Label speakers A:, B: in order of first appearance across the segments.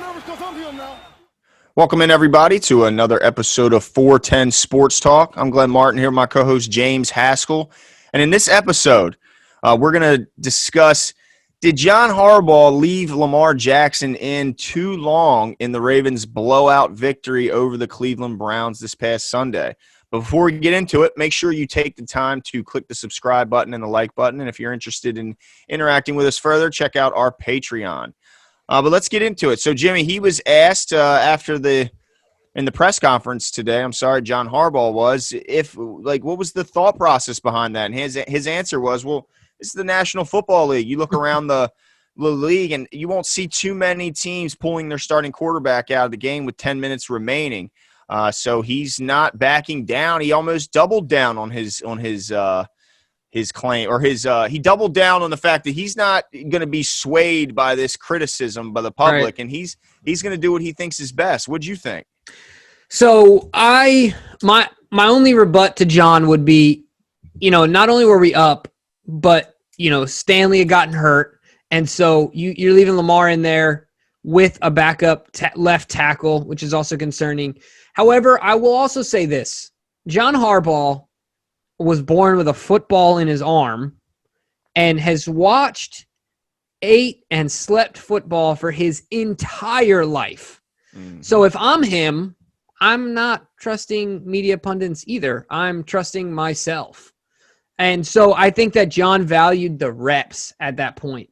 A: nervous because I'm here now.
B: Welcome in, everybody, to another episode of 410 Sports Talk. I'm Glenn Martin here with my co-host James Haskell. And in this episode, we're going to discuss, did John Harbaugh leave Lamar Jackson in too long in the Ravens' blowout victory over the Cleveland Browns this past Sunday? But before we get into it, make sure you take the time to click the subscribe button and the like button. And if you're interested in interacting with us further, check out our Patreon. But let's get into it. So, Jimmy, he was asked in the press conference today, John Harbaugh was, what was the thought process behind that? And his answer was, well, this is the National Football League. You look around the league and you won't see too many teams pulling their starting quarterback out of the game with 10 minutes remaining. So he's not backing down. He almost doubled down on his claim, or he doubled down on the fact that he's not going to be swayed by this criticism by the public, right. And he's going to do what he thinks is best. What'd you think?
C: So my only rebut to John would be, not only were we up, but Stanley had gotten hurt, and so you're leaving Lamar in there with a backup left tackle, which is also concerning. However, I will also say this: John Harbaugh was born with a football in his arm and has watched, ate, and slept football for his entire life. Mm-hmm. So if I'm him, I'm not trusting media pundits either. I'm trusting myself. And so I think that John valued the reps at that point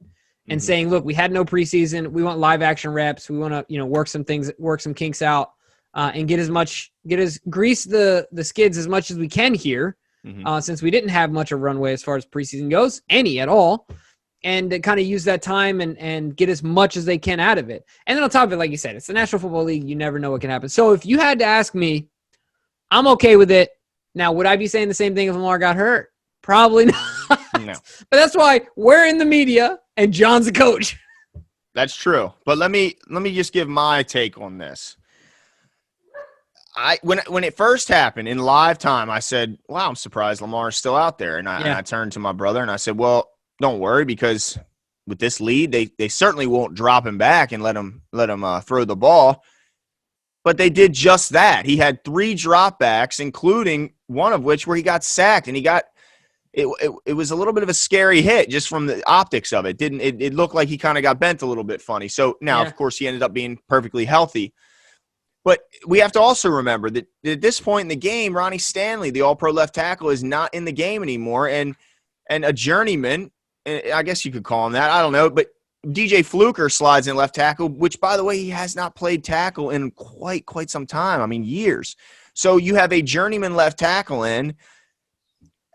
C: and saying, look, we had no preseason. We want live action reps. We want to, work some things, work some kinks out, and grease the skids as much as we can here. Since we didn't have much of a runway as far as preseason goes, any at all, and to kind of use that time and get as much as they can out of it. And then on top of it, like you said, it's the National Football League. You never know what can happen. So if you had to ask me, I'm okay with it. Now, would I be saying the same thing if Lamar got hurt? Probably not. No. But that's why we're in the media and John's the coach.
B: That's true. But let me just give my take on this. When it first happened in live time, I said, wow, I'm surprised Lamar's still out there. And I turned to my brother and I said, well, don't worry, because with this lead, they certainly won't drop him back and let him throw the ball. But they did just that. He had 3 dropbacks, including one of which where he got sacked, and it was a little bit of a scary hit just from the optics of it. It looked like he kind of got bent a little bit funny. So now, of course, he ended up being perfectly healthy. But we have to also remember that at this point in the game, Ronnie Stanley, the all-pro left tackle, is not in the game anymore. And a journeyman, I guess you could call him that, I don't know, but DJ Fluker slides in left tackle, which, by the way, he has not played tackle in quite some time. I mean, years. So you have a journeyman left tackle in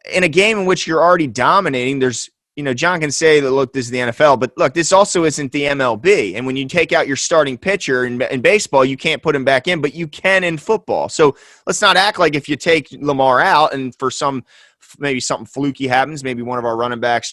B: a game in which you're already dominating. There's John can say that, look, this is the NFL, but look, this also isn't the MLB. And when you take out your starting pitcher in baseball, you can't put him back in, but you can in football. So let's not act like if you take Lamar out and for maybe something fluky happens, maybe one of our running backs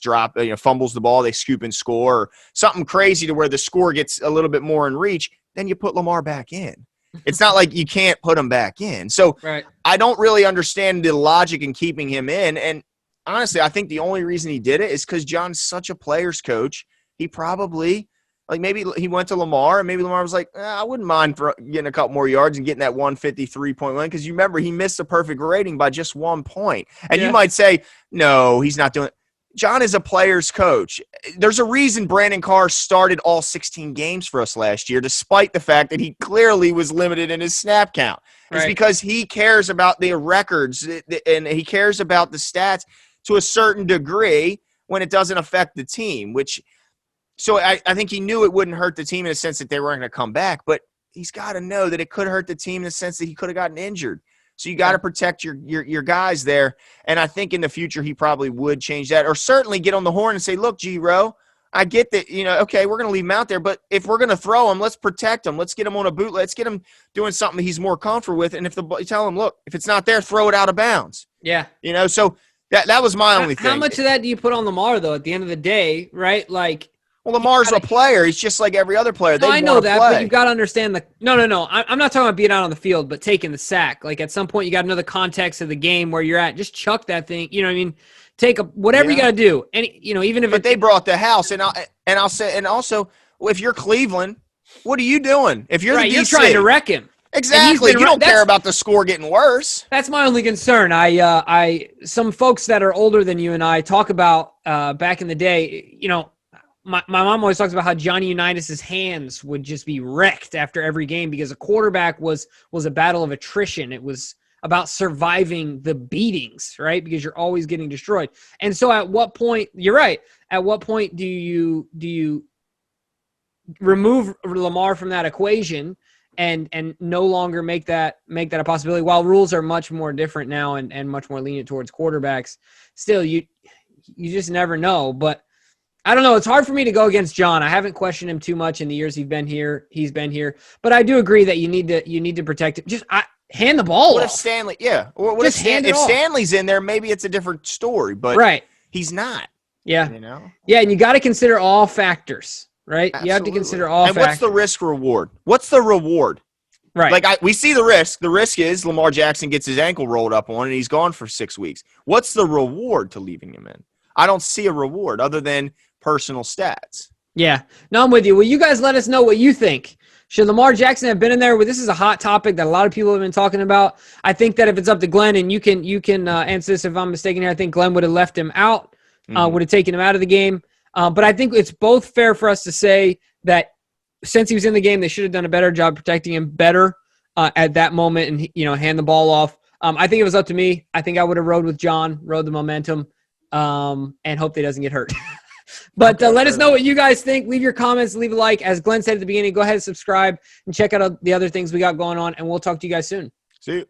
B: fumbles the ball, they scoop and score, or something crazy to where the score gets a little bit more in reach, then you put Lamar back in. It's not like you can't put him back in. So right. I don't really understand the logic in keeping him in. And honestly, I think the only reason he did it is because John's such a player's coach. He probably, maybe he went to Lamar, and maybe Lamar was like, I wouldn't mind for getting a couple more yards and getting that 153.1, because you remember he missed a perfect rating by just 1 point. And you might say, no, he's not doing it. John is a player's coach. There's a reason Brandon Carr started all 16 games for us last year, despite the fact that he clearly was limited in his snap count. It's because he cares about the records and he cares about the stats to a certain degree when it doesn't affect the team, so I think he knew it wouldn't hurt the team in the sense that they weren't going to come back, but he's got to know that it could hurt the team in the sense that he could have gotten injured. So you got to protect your guys there. And I think in the future he probably would change that, or certainly get on the horn and say, look, G-Row, I get that, okay, we're going to leave him out there, but if we're going to throw him, let's protect him. Let's get him on a boot. Let's get him doing something he's more comfortable with. And tell him, look, if it's not there, throw it out of bounds.
C: Yeah.
B: So that was my only thing.
C: How much of that do you put on Lamar, though, at the end of the day, right?
B: Well, Lamar's a player. He's just like every other player.
C: I know that, but you've got to understand No. I'm not talking about being out on the field, but taking the sack. At some point, you got to know the context of the game where you're at. Just chuck that thing. You know what I mean? Take whatever you got to do. And even if
B: they brought the house, and I'll say, and also, if you're Cleveland, What are you doing? If you're
C: right,
B: the DC,
C: you're trying to wreck him.
B: Exactly. You don't care about the score getting worse.
C: That's my only concern. Some folks that are older than you and I talk about back in the day. You know, my mom always talks about how Johnny Unitas's hands would just be wrecked after every game because a quarterback was a battle of attrition. It was about surviving the beatings, right? Because you're always getting destroyed. And so, at what point? You're right. At what point do you remove Lamar from that equation? And no longer make that a possibility. While rules are much more different now and much more lenient towards quarterbacks, still you just never know. But I don't know. It's hard for me to go against John. I haven't questioned him too much in the years he's been here. But I do agree that you need to protect him. Just hand the ball
B: What
C: off.
B: if Stanley? Yeah. Or what
C: Just
B: if Stanley's in there? Maybe it's a different story. But
C: right.
B: He's not.
C: Yeah.
B: You know.
C: Yeah, and you got to consider all factors. Right?
B: Absolutely.
C: You have to consider all factors.
B: And what's the risk reward? What's the reward?
C: Right.
B: Like we see the risk. The risk is Lamar Jackson gets his ankle rolled up on and he's gone for 6 weeks. What's the reward to leaving him in? I don't see a reward other than personal stats.
C: Yeah. No, I'm with you. Well, you guys let us know what you think. Should Lamar Jackson have been in there? Well, this is a hot topic that a lot of people have been talking about. I think that if it's up to Glenn, and you can answer this if I'm mistaken here, I think Glenn would have left him out, would have taken him out of the game. But I think it's both fair for us to say that since he was in the game, they should have done a better job protecting him better at that moment and, hand the ball off. I think it was up to me. I think I would have rode with John, rode the momentum, and hope that he doesn't get hurt. But let us know what you guys think. Leave your comments, leave a like. As Glenn said at the beginning, go ahead and subscribe and check out the other things we got going on, and we'll talk to you guys soon.
B: See you.